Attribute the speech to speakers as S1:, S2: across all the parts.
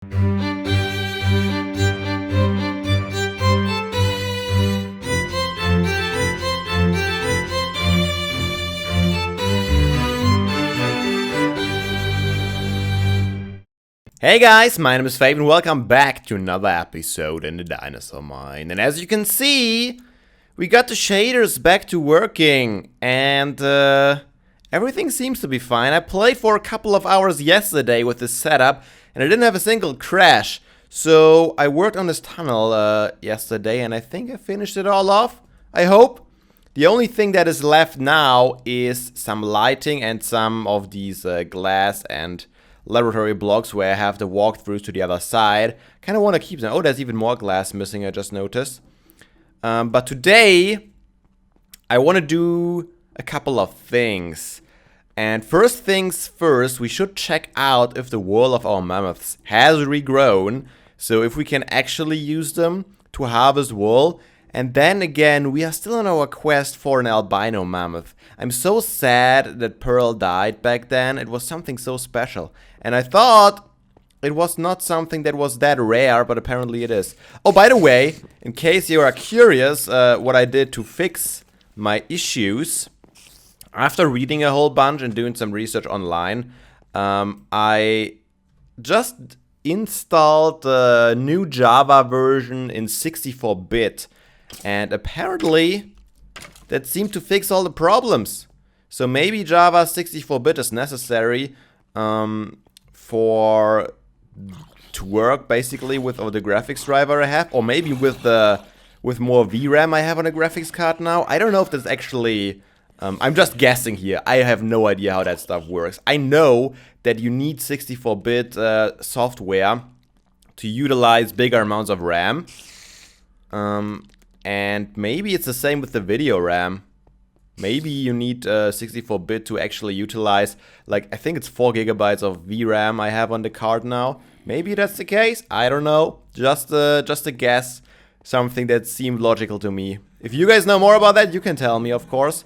S1: Hey guys, my name is Fabe and welcome back to another episode in the Dinosaur Mine. And as you can see, we got the shaders back to working and everything seems to be fine. I played for a couple of hours yesterday with this setup and I didn't have a single crash. So I worked on this tunnel yesterday and I think I finished it all off, I hope. The only thing that is left now is some lighting and some of these glass and laboratory blocks where I have the walkthroughs to the other side. Kind of want to keep them. Oh, there's even more glass missing, I just noticed. But today, I want to do a couple of things. And first things first, we should check out if the wall of our mammoths has regrown. So if we can actually use them to harvest wool. And then again, we are still on our quest for an albino mammoth. I'm so sad that Pearl died back then. It was something so special. And I thought it was not something that was that rare, but apparently it is. Oh, by the way, in case you are curious what I did to fix my issues, after reading a whole bunch and doing some research online, I just installed the new Java version in 64-bit. And apparently, that seemed to fix all the problems. So maybe Java 64-bit is necessary to work basically with the graphics driver I have, or maybe with more VRAM I have on a graphics card now. I don't know if that's actually. I'm just guessing here. I have no idea how that stuff works. I know that you need 64-bit software to utilize bigger amounts of RAM. And maybe it's the same with the video RAM. Maybe you need 64-bit to actually utilize, like, I think it's 4 gigabytes of VRAM I have on the card now. Maybe that's the case. I don't know. Just a guess. Something that seemed logical to me. If you guys know more about that, you can tell me, of course.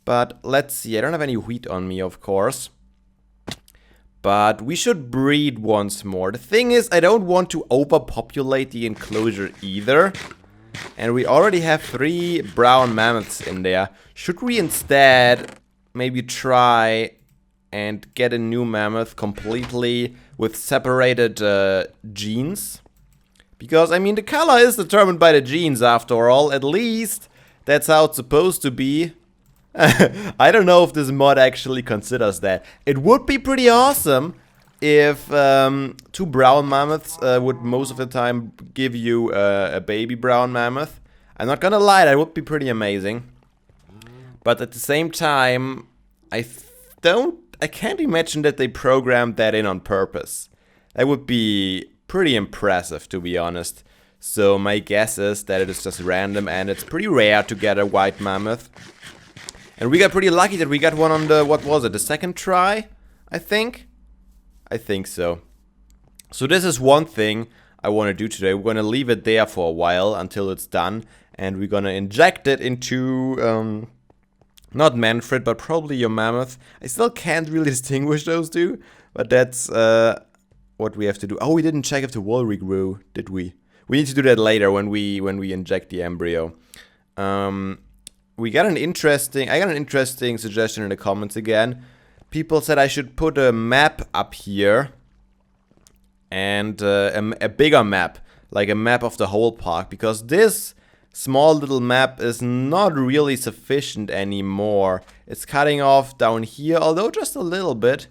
S1: But let's see. I don't have any wheat on me, of course. But we should breed once more. The thing is, I don't want to overpopulate the enclosure either. And we already have 3 brown mammoths in there. Should we instead maybe try and get a new mammoth completely with separated genes? Because, I mean, the color is determined by the genes after all. At least that's how it's supposed to be. I don't know if this mod actually considers that. It would be pretty awesome if 2 brown mammoths would most of the time give you a baby brown mammoth. I'm not gonna lie, that would be pretty amazing. But at the same time, I can't imagine that they programmed that in on purpose. That would be pretty impressive, to be honest. So my guess is that it is just random and it's pretty rare to get a white mammoth. And we got pretty lucky that we got one on the, what was it, the second try, I think? I think so. So this is one thing I want to do today. We're going to leave it there for a while until it's done. And we're going to inject it into, not Manfred, but probably your mammoth. I still can't really distinguish those two. But that's what we have to do. Oh, we didn't check if the wall regrew, did we? We need to do that later when we inject the embryo. I got an interesting suggestion in the comments again. People said I should put a map up here and a bigger map, like a map of the whole park, because this small little map is not really sufficient anymore. It's cutting off down here, although just a little bit.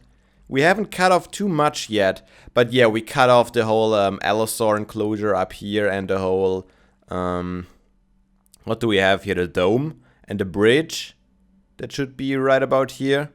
S1: We haven't cut off too much yet, but yeah, we cut off the whole Dinosaur enclosure up here and the whole, what do we have here, the dome and the bridge. That should be right about here.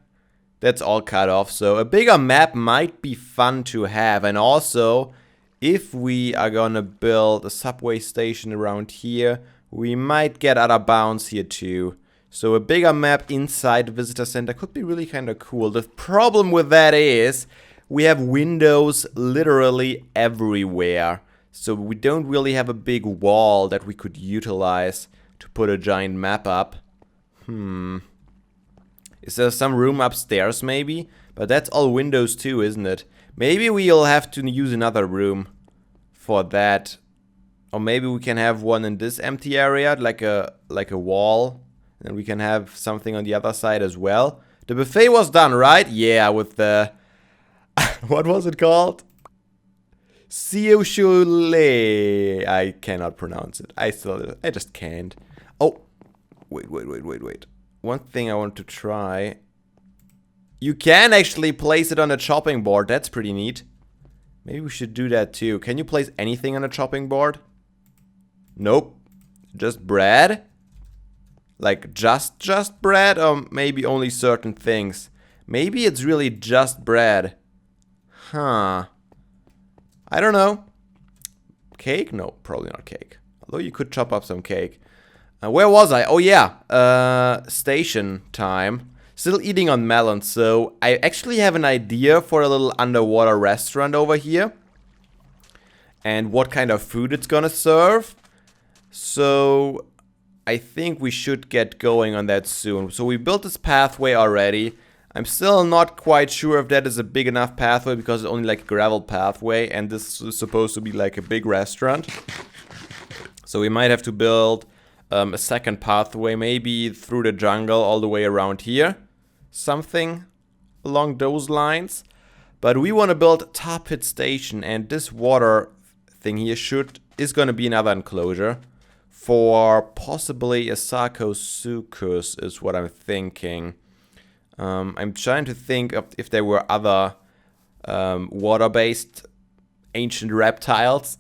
S1: That's all cut off, so a bigger map might be fun to have. And also, if we are gonna build a subway station around here, we might get other bounds here too. So a bigger map inside the visitor center could be really kind of cool. The problem with that is we have windows literally everywhere. So we don't really have a big wall that we could utilize to put a giant map up. Is there some room upstairs maybe? But that's all windows too, isn't it? Maybe we'll have to use another room for that. Or maybe we can have one in this empty area, like a wall. And we can have something on the other side as well. The buffet was done, right? Yeah, with the... what was it called? Siushule. I cannot pronounce it. I just can't. Oh, wait. One thing I want to try. You can actually place it on a chopping board. That's pretty neat. Maybe we should do that too. Can you place anything on a chopping board? Nope. Just bread? Like just bread, or maybe only certain things? Maybe it's really just bread. Huh. I don't know. Cake? No, probably not cake. Although you could chop up some cake. Where was I? Oh yeah, station time. Still eating on melons, so I actually have an idea for a little underwater restaurant over here. And what kind of food it's gonna serve. So I think we should get going on that soon. So we built this pathway already. I'm still not quite sure if that is a big enough pathway because it's only like a gravel pathway and this is supposed to be like a big restaurant. So we might have to build a second pathway, maybe through the jungle all the way around here. Something along those lines. But we want to build Tar Pit Station, and this water thing here is going to be another enclosure for possibly a Sarcosuchus is what I'm thinking. I'm trying to think of if there were other water-based ancient reptiles.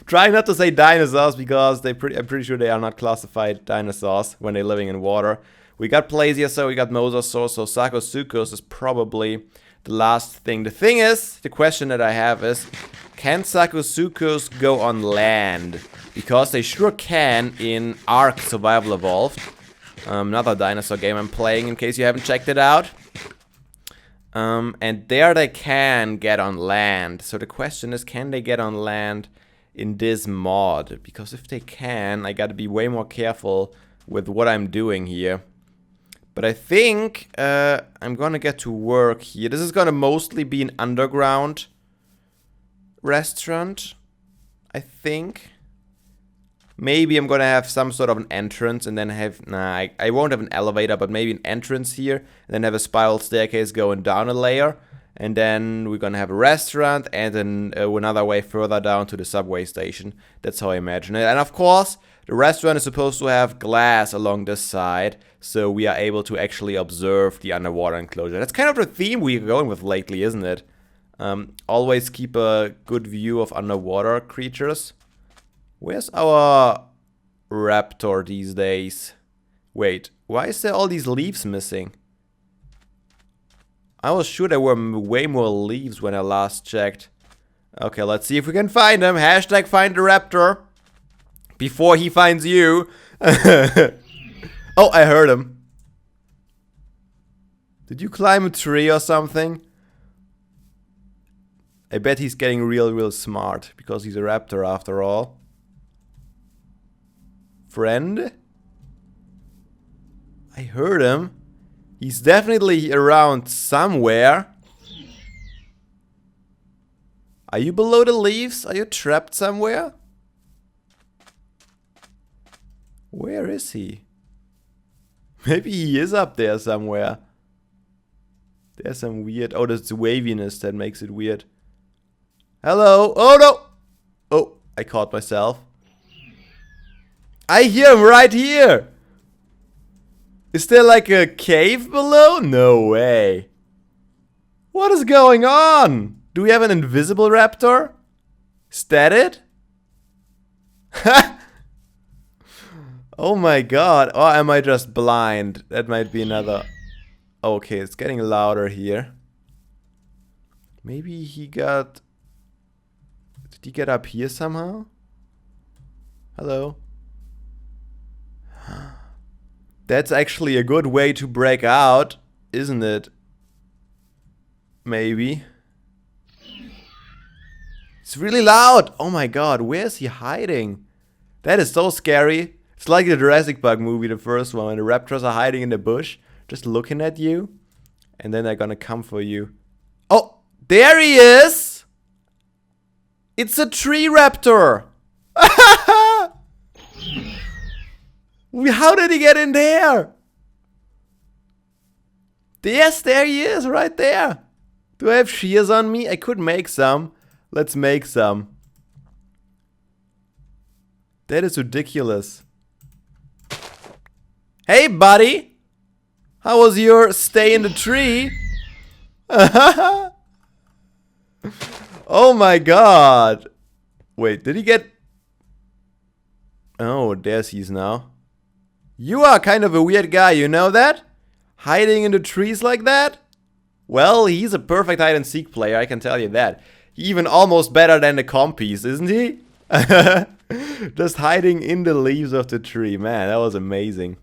S1: Trying not to say dinosaurs because I'm pretty sure they are not classified dinosaurs when they're living in water. We got Plesiosaur, we got Mosasaur, so Sarcosuchus is probably the last thing. The thing is, the question that I have is, can Sarcosuchus go on land? Because they sure can in Ark Survival Evolved. Another dinosaur game I'm playing in case you haven't checked it out. And there they can get on land. So the question is, can they get on land in this mod? Because if they can, I gotta be way more careful with what I'm doing here. But I think I'm gonna get to work here. This is gonna mostly be an underground restaurant, I think. Maybe I'm gonna have some sort of an entrance and then have... Nah, I won't have an elevator, but maybe an entrance here. And then have a spiral staircase going down a layer. And then we're gonna have a restaurant and then another way further down to the subway station. That's how I imagine it. And of course, the restaurant is supposed to have glass along this side. So we are able to actually observe the underwater enclosure. That's kind of the theme we're going with lately, isn't it? Always keep a good view of underwater creatures. Where's our raptor these days? Wait, why is there all these leaves missing? I was sure there were way more leaves when I last checked. Okay, let's see if we can find him. Hashtag find the raptor. Before he finds you. Oh, I heard him. Did you climb a tree or something? I bet he's getting real smart because he's a raptor after all. Friend? I heard him. He's definitely around somewhere. Are you below the leaves? Are you trapped somewhere? Where is he? Maybe he is up there somewhere. There's some weird... Oh, that's the waviness that makes it weird. Hello? Oh, no! Oh, I caught myself. I hear him right here! Is there like a cave below? No way. What is going on? Do we have an invisible raptor? Is that it? Oh my god. Or am I just blind? That might be another... Okay, it's getting louder here. Maybe he got... Did he get up here somehow? Hello? That's actually a good way to break out, isn't it? Maybe. It's really loud! Oh my god, where is he hiding? That is so scary. It's like the Jurassic Park movie, the first one, when the raptors are hiding in the bush, just looking at you. And then they're gonna come for you. Oh! There he is! It's a tree raptor! How did he get in there? Yes, there he is, right there. Do I have shears on me? I could make some. Let's make some. That is ridiculous. Hey, buddy. How was your stay in the tree? Oh my god. Wait, did he get... Oh, there's he is now. You are kind of a weird guy, you know that? Hiding in the trees like that? Well, he's a perfect hide and seek player, I can tell you that. Even almost better than the compies, isn't he? Just hiding in the leaves of the tree. Man, that was amazing.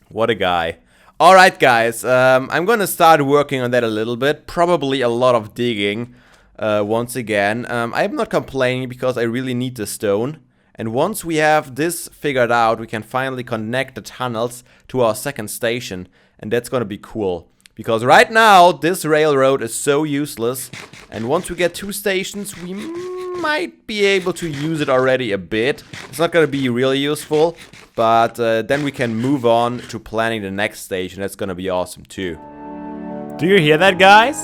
S1: What a guy. Alright guys, I'm gonna start working on that a little bit. Probably a lot of digging once again. I'm not complaining because I really need the stone. And once we have this figured out, we can finally connect the tunnels to our second station. And that's gonna be cool. Because right now, this railroad is so useless. And once we get 2 stations, we might be able to use it already a bit. It's not gonna be really useful. But then we can move on to planning the next station. That's gonna be awesome too. Do you hear that, guys?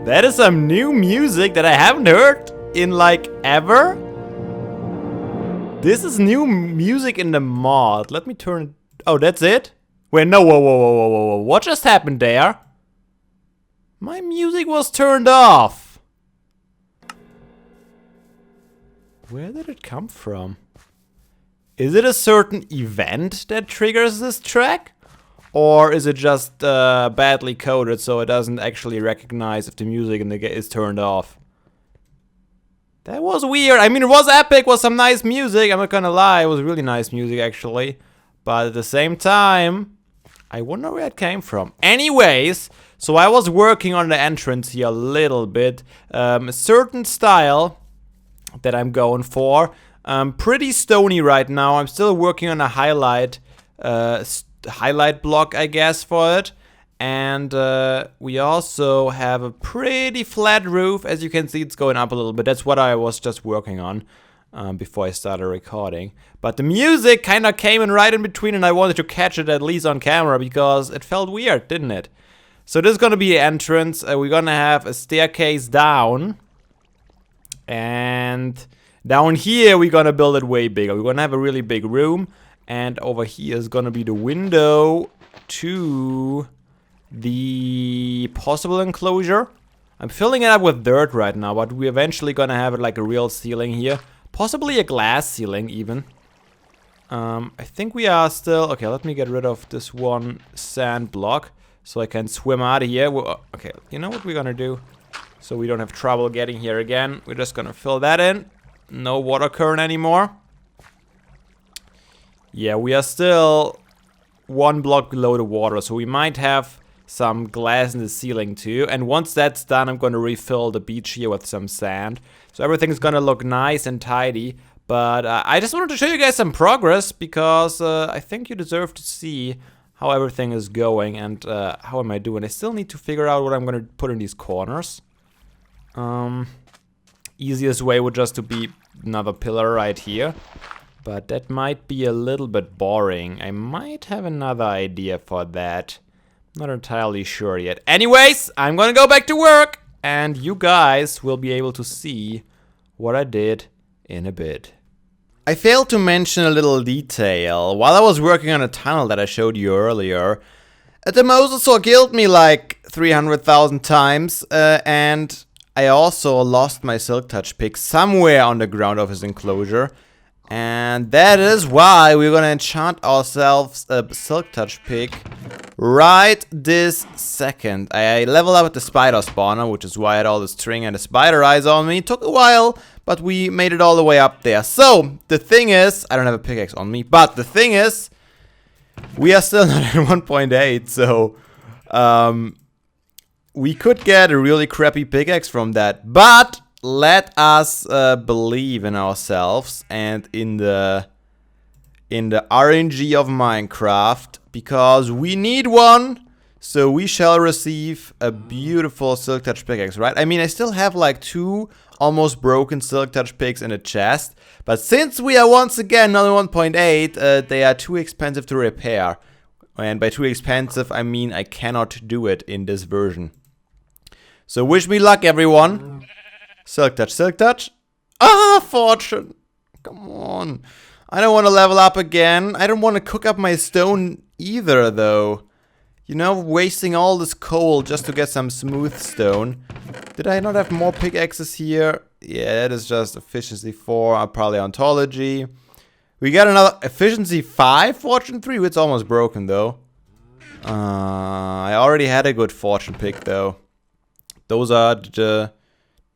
S1: That is some new music that I haven't heard in like ever. This is new music in the mod. Let me turn it. Oh, that's it? Wait, no, whoa. What just happened there? My music was turned off. Where did it come from? Is it a certain event that triggers this track? Or is it just badly coded so it doesn't actually recognize if the music in the game is turned off? That was weird. I mean, it was epic, it was some nice music, I'm not gonna lie. It was really nice music actually. But at the same time, I wonder where it came from. Anyways, so I was working on the entrance here a little bit. A certain style that I'm going for. Pretty stony right now. I'm still working on a highlight block, I guess, for it. And we also have a pretty flat roof. As you can see, it's going up a little bit. That's what I was just working on before I started recording. But the music kind of came in right in between, and I wanted to catch it at least on camera because it felt weird, didn't it? So this is going to be the entrance. We're going to have a staircase down. And down here, we're going to build it way bigger. We're going to have a really big room. And over here is going to be the window to the possible enclosure. I'm filling it up with dirt right now, but we're eventually going to have it like a real ceiling here. Possibly a glass ceiling even. I think we are still... Okay, let me get rid of this one sand block so I can swim out of here. Okay, you know what we're going to do? So we don't have trouble getting here again. We're just going to fill that in. No water current anymore. Yeah, we are still 1 block below the water, so we might have some glass in the ceiling too. And once that's done, I'm going to refill the beach here with some sand. So everything's going to look nice and tidy. But I just wanted to show you guys some progress because I think you deserve to see how everything is going and how am I doing. I still need to figure out what I'm going to put in these corners. Easiest way would just to be another pillar right here. But that might be a little bit boring. I might have another idea for that. Not entirely sure yet. Anyways, I'm gonna go back to work. And you guys will be able to see what I did in a bit. I failed to mention a little detail. While I was working on a tunnel that I showed you earlier, the Mosasaur killed me like 300,000 times. And I also lost my Silk Touch pick somewhere on the ground of his enclosure. And that is why we're gonna enchant ourselves a Silk Touch pick right this second. I leveled up at the spider spawner, which is why I had all the string and the spider eyes on me. It took a while, but we made it all the way up there. So, the thing is, I don't have a pickaxe on me, but the thing is, we are still not at 1.8, so we could get a really crappy pickaxe from that, but let us believe in ourselves and in the RNG of Minecraft, because we need one. So we shall receive a beautiful Silk Touch pickaxe, right? I mean, I still have like 2 almost broken Silk Touch picks in a chest. But since we are once again on 1.8, they are too expensive to repair. And by too expensive, I mean I cannot do it in this version. So wish me luck, everyone. Silk Touch, Silk Touch. Ah, fortune. Come on. I don't want to level up again. I don't want to cook up my stone either, though. You know, wasting all this coal just to get some smooth stone. Did I not have more pickaxes here? Yeah, it is just efficiency 4, probably ontology. We got another efficiency 5, fortune 3. It's almost broken, though. I already had a good fortune pick, though. Those are the...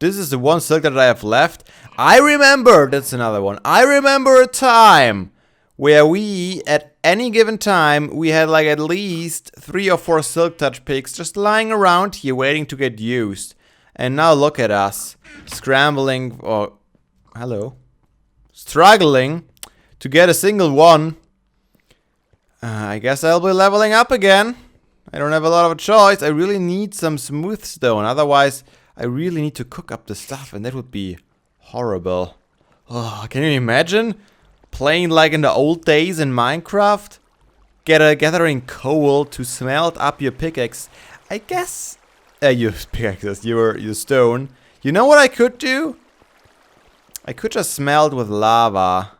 S1: This is the one silk that I have left. I remember, that's another one. I remember a time where we, at any given time, we had like at least 3 or 4 Silk Touch picks just lying around here waiting to get used. And now look at us, scrambling, or, hello, struggling to get a single one. I guess I'll be leveling up again. I don't have a lot of a choice. I really need some smooth stone, otherwise I really need to cook up the stuff and that would be horrible. Oh, can you imagine? Playing like in the old days in Minecraft? Gathering coal to smelt up your pickaxe. I guess... your pickaxes, your stone. You know what I could do? I could just smelt with lava.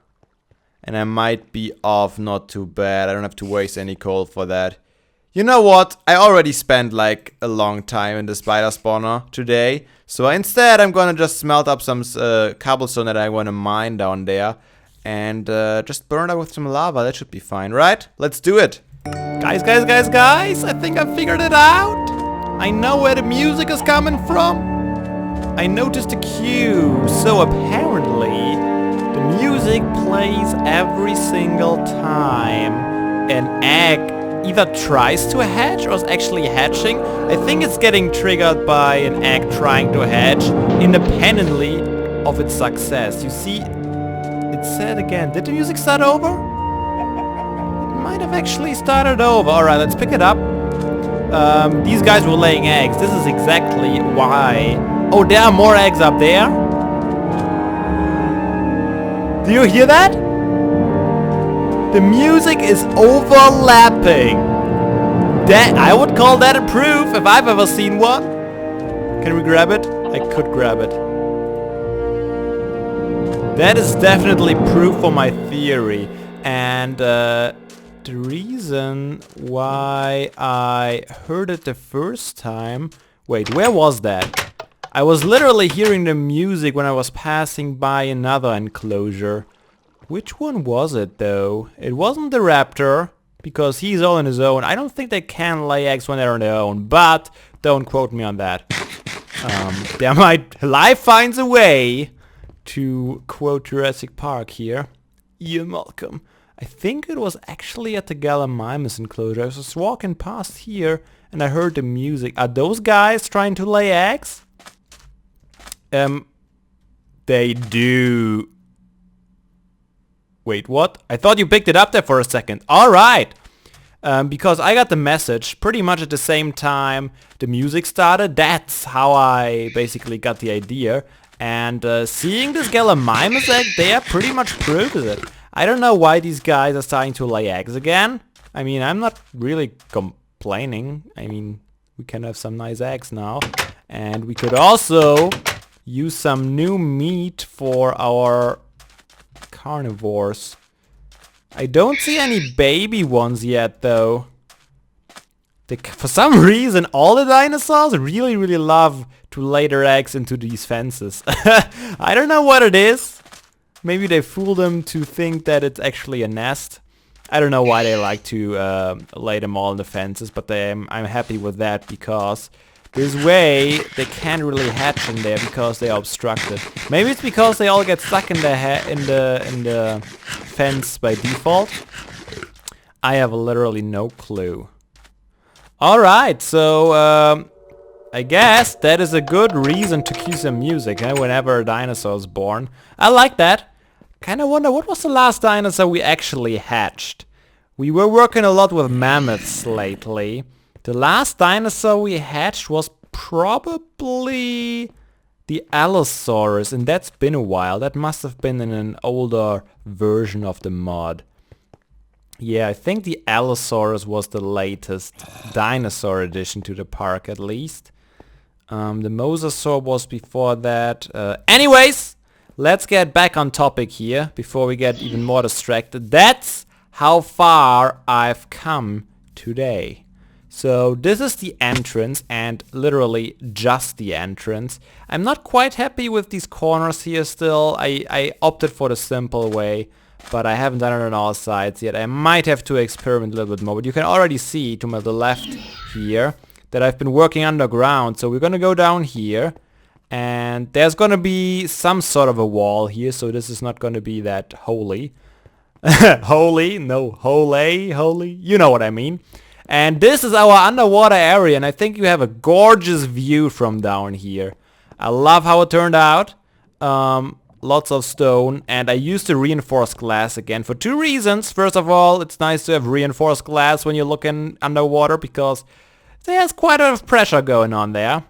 S1: And I might be off not too bad. I don't have to waste any coal for that. You know what? I already spent like a long time in the spider spawner today. So instead I'm gonna just smelt up some cobblestone that I wanna mine down there. And just burn it with some lava. That should be fine, right? Let's do it. Guys, I think I figured it out. I know where the music is coming from. I noticed a cue. So apparently, the music plays every single time an egg either tries to hatch or is actually hatching. I think it's getting triggered by an egg trying to hatch independently of its success. You see, it said again. Did the music start over? It might have actually started over. Alright, let's pick it up. These guys were laying eggs. This is exactly why. Oh, there are more eggs up there. Do you hear that? The music is overlapping. That I would call that a proof if I've ever seen one. Can we grab it? I could grab it. That is definitely proof for my theory. And the reason why I heard it the first time... Wait, where was that? I was literally hearing the music when I was passing by another enclosure. Which one was it though? It wasn't the raptor, because he's all on his own. I don't think they can lay eggs when they're on their own, but don't quote me on that. Life finds a way to quote Jurassic Park here. Ian Malcolm. I think it was actually at the Gallimimus enclosure. I was just walking past here and I heard the music. Are those guys trying to lay eggs? They do. Wait, what? I thought you picked it up there for a second. Alright. Because I got the message pretty much at the same time the music started. That's how I basically got the idea. And seeing this Gallimimus egg there pretty much proves it. I don't know why these guys are starting to lay eggs again. I mean, I'm not really complaining. I mean, we can have some nice eggs now. And we could also use some new meat for our carnivores. I don't see any baby ones yet, though. For some reason, all the dinosaurs really love to lay their eggs into these fences. I don't know what it is. Maybe they fool them to think that it's actually a nest. I don't know why they like to lay them all in the fences, but I'm happy with that because this way they can't really hatch in there because they are obstructed. Maybe it's because they all get stuck in the fence by default. I have literally no clue. Alright, so I guess that is a good reason to cue some music whenever a dinosaur is born. I like that. Kinda wonder what was the last dinosaur we actually hatched. We were working a lot with mammoths lately.
S2: The last dinosaur we hatched was probably the Allosaurus, and that's been a while. That must have been in an older version of the mod. Yeah, I think the Allosaurus was the latest dinosaur addition to the park, at least. The Mosasaur was before that. Anyways, let's get back on topic here before we get even more distracted. That's how far I've come today. So this is the entrance, and literally just the entrance. I'm not quite happy with these corners here still. I opted for the simple way, but I haven't done it on all sides yet. I might have to experiment a little bit more, but you can already see to the left here that I've been working underground. So we're gonna go down here, and there's gonna be some sort of a wall here, so this is not gonna be that holy. Holy? No, holy? You know what I mean. And this is our underwater area, and I think you have a gorgeous view from down here. I love how it turned out. Lots of stone, and I used the reinforced glass again for two reasons. First of all, it's nice to have reinforced glass when you're looking underwater because there's quite a lot of pressure going on there.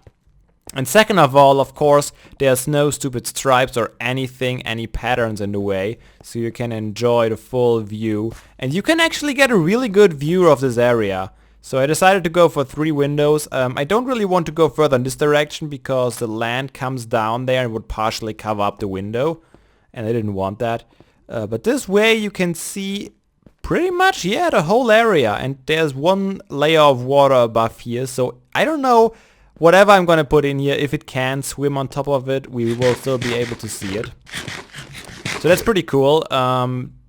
S2: And second of all, of course, there's no stupid stripes or anything, any patterns in the way, so you can enjoy the full view. And you can actually get a really good view of this area. So I decided to go for 3 windows. I don't really want to go further in this direction because the land comes down there and would partially cover up the window. And I didn't want that. But this way you can see pretty much, yeah, the whole area. And there's one layer of water above here. So I don't know, whatever I'm gonna put in here, if it can swim on top of it, we will still be able to see it. So that's pretty cool.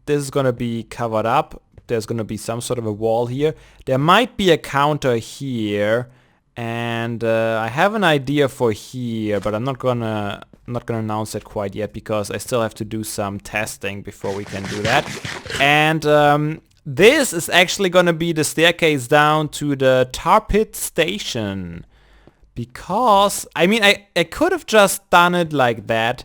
S2: This is gonna be covered up. There's gonna be some sort of a wall here. There might be a counter here, and I have an idea for here, but I'm not gonna announce it quite yet because I still have to do some testing before we can do that. And this is actually gonna be the staircase down to the tar pit station. Because, I mean, I could have just done it like that.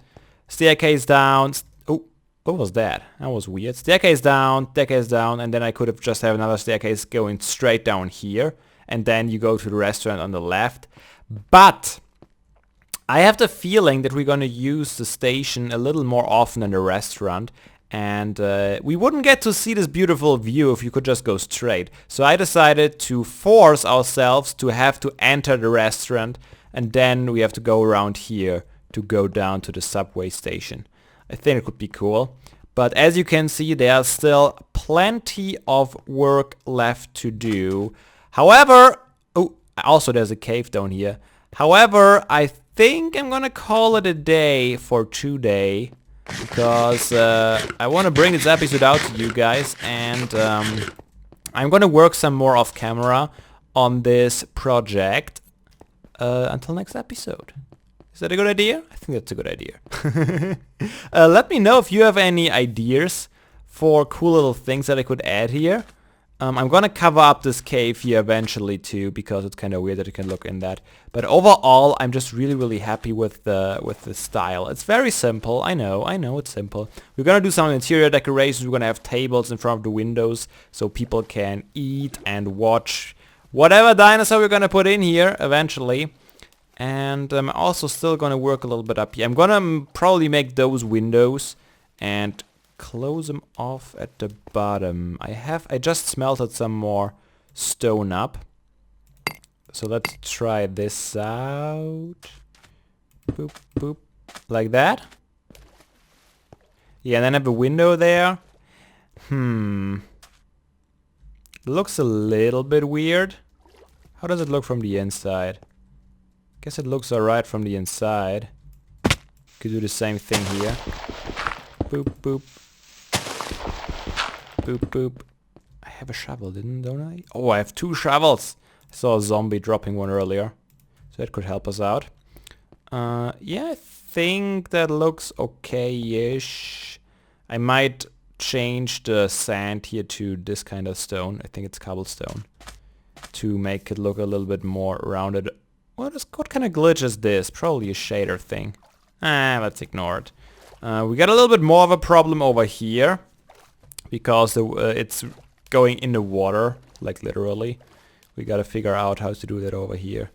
S2: Staircase down. Oh, what was that? That was weird. Staircase down, and then I could have just have another staircase going straight down here. And then you go to the restaurant on the left. But I have the feeling that we're gonna use the station a little more often than the restaurant. And we wouldn't get to see this beautiful view if you could just go straight. So I decided to force ourselves to have to enter the restaurant, and then we have to go around here to go down to the subway station. I think it could be cool. But as you can see, there's still plenty of work left to do. However, oh, also there's a cave down here. However, I think I'm gonna call it a day for today. Because I want to bring this episode out to you guys, and I'm going to work some more off camera on this project until next episode. Is that a good idea? I think that's a good idea. Let me know if you have any ideas for cool little things that I could add here. I'm gonna cover up this cave here eventually too, because it's kind of weird that you can look in that. But overall, I'm just really happy with the style. It's very simple. I know it's simple. We're gonna do some interior decorations. We're gonna have tables in front of the windows so people can eat and watch whatever dinosaur we're gonna put in here eventually. And I'm also still gonna work a little bit up here. I'm gonna probably make those windows and close them off at the bottom. I just smelted some more stone up. So let's try this out. Boop, boop. Like that. Yeah, and then I have a window there. Looks a little bit weird. How does it look from the inside? Guess it looks alright from the inside. Could do the same thing here. Boop, boop. Boop, boop. I have a shovel, don't I? Oh, I have 2 shovels. I saw a zombie dropping one earlier. So that could help us out. Yeah, I think that looks okay-ish. I might change the sand here to this kind of stone. I think it's cobblestone. To make it look a little bit more rounded. What kind of glitch is this? Probably a shader thing. Let's ignore it. We got a little bit more of a problem over here. Because it's going in the water, like literally. We gotta figure out how to do that over here.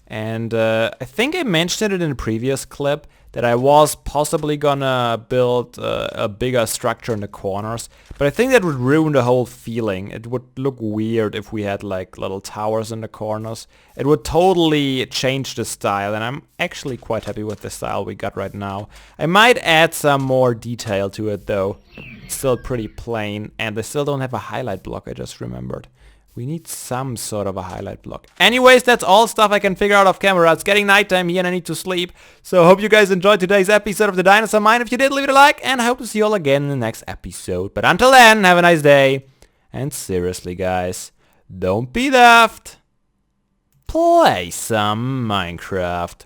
S2: And I think I mentioned it in a previous clip that I was possibly gonna build a bigger structure in the corners, but I think that would ruin the whole feeling. It would look weird if we had like little towers in the corners. It would totally change the style, and I'm actually quite happy with the style we got right now. I might add some more detail to it though. It's still pretty plain, and I still don't have a highlight block, I just remembered. We need some sort of a highlight block. Anyways, that's all stuff I can figure out off camera. It's getting nighttime here and I need to sleep. So I hope you guys enjoyed today's episode of the Dinosaur Mine. If you did, leave it a like, and I hope to see you all again in the next episode. But until then, have a nice day. And seriously, guys, don't be daft. Play some Minecraft.